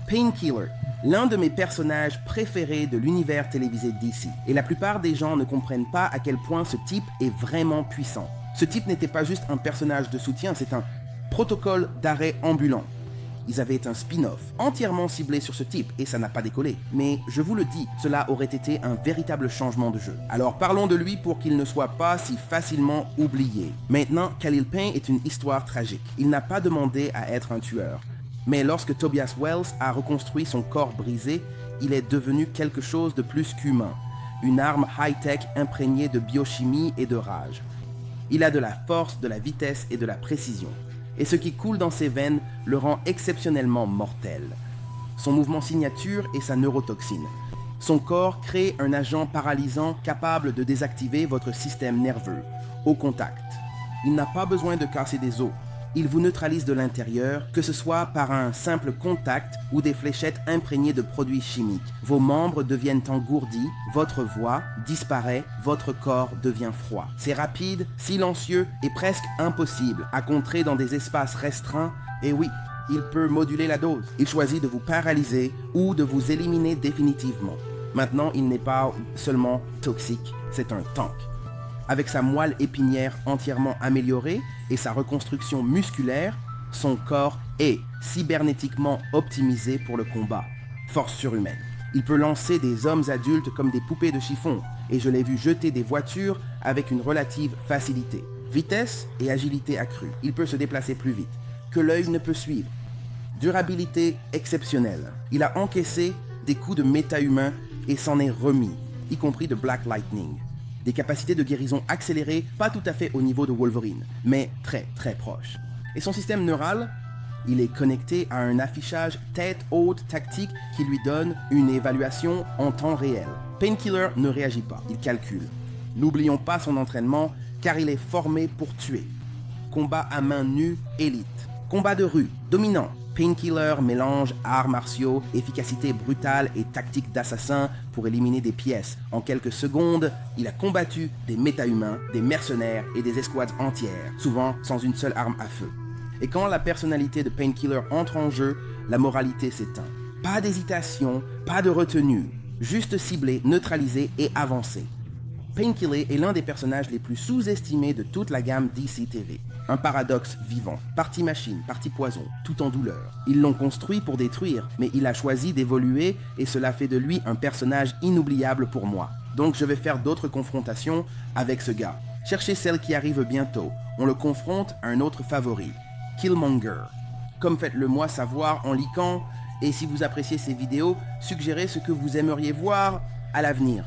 Painkiller, l'un de mes personnages préférés de l'univers télévisé DC. Et la plupart des gens ne comprennent pas à quel point ce type est vraiment puissant. Ce type n'était pas juste un personnage de soutien, c'est un protocole d'arrêt ambulant. Ils avaient un spin-off entièrement ciblé sur ce type et ça n'a pas décollé. Mais je vous le dis, cela aurait été un véritable changement de jeu. Alors parlons de lui pour qu'il ne soit pas si facilement oublié. Maintenant, Khalil Payne est une histoire tragique. Il n'a pas demandé à être un tueur. Mais lorsque Tobias Wells a reconstruit son corps brisé, il est devenu quelque chose de plus qu'humain. Une arme high-tech imprégnée de biochimie et de rage. Il a de la force, de la vitesse et de la précision. Et ce qui coule dans ses veines le rend exceptionnellement mortel. Son mouvement signature est sa neurotoxine. Son corps crée un agent paralysant capable de désactiver votre système nerveux, au contact. Il n'a pas besoin de casser des os. Il vous neutralise de l'intérieur, que ce soit par un simple contact ou des fléchettes imprégnées de produits chimiques. Vos membres deviennent engourdis, votre voix disparaît, votre corps devient froid. C'est rapide, silencieux et presque impossible à contrer dans des espaces restreints. Et oui, il peut moduler la dose. Il choisit de vous paralyser ou de vous éliminer définitivement. Maintenant, il n'est pas seulement toxique, c'est un tank. Avec sa moelle épinière entièrement améliorée et sa reconstruction musculaire, son corps est cybernétiquement optimisé pour le combat. Force surhumaine. Il peut lancer des hommes adultes comme des poupées de chiffon, et je l'ai vu jeter des voitures avec une relative facilité. Vitesse et agilité accrue. Il peut se déplacer plus vite que l'œil ne peut suivre. Durabilité exceptionnelle. Il a encaissé des coups de méta-humains et s'en est remis, y compris de Black Lightning. Des capacités de guérison accélérées, pas tout à fait au niveau de Wolverine, mais très très proche. Et son système neural, il est connecté à un affichage tête haute tactique qui lui donne une évaluation en temps réel. Painkiller ne réagit pas, il calcule. N'oublions pas son entraînement, car il est formé pour tuer. Combat à main nue, élite. Combat de rue, dominant. Painkiller mélange arts martiaux, efficacité brutale et tactique d'assassin pour éliminer des pièces. En quelques secondes, il a combattu des méta-humains, des mercenaires et des escouades entières, souvent sans une seule arme à feu. Et quand la personnalité de Painkiller entre en jeu, la moralité s'éteint. Pas d'hésitation, pas de retenue, juste cibler, neutraliser et avancer. Painkiller est l'un des personnages les plus sous-estimés de toute la gamme DC TV. Un paradoxe vivant, partie machine, partie poison, tout en douleur. Ils l'ont construit pour détruire, mais il a choisi d'évoluer et cela fait de lui un personnage inoubliable pour moi. Donc je vais faire d'autres confrontations avec ce gars. Cherchez celle qui arrive bientôt. On le confronte à un autre favori, Killmonger. Comme faites-le moi savoir en likant, et si vous appréciez ces vidéos, suggérez ce que vous aimeriez voir à l'avenir.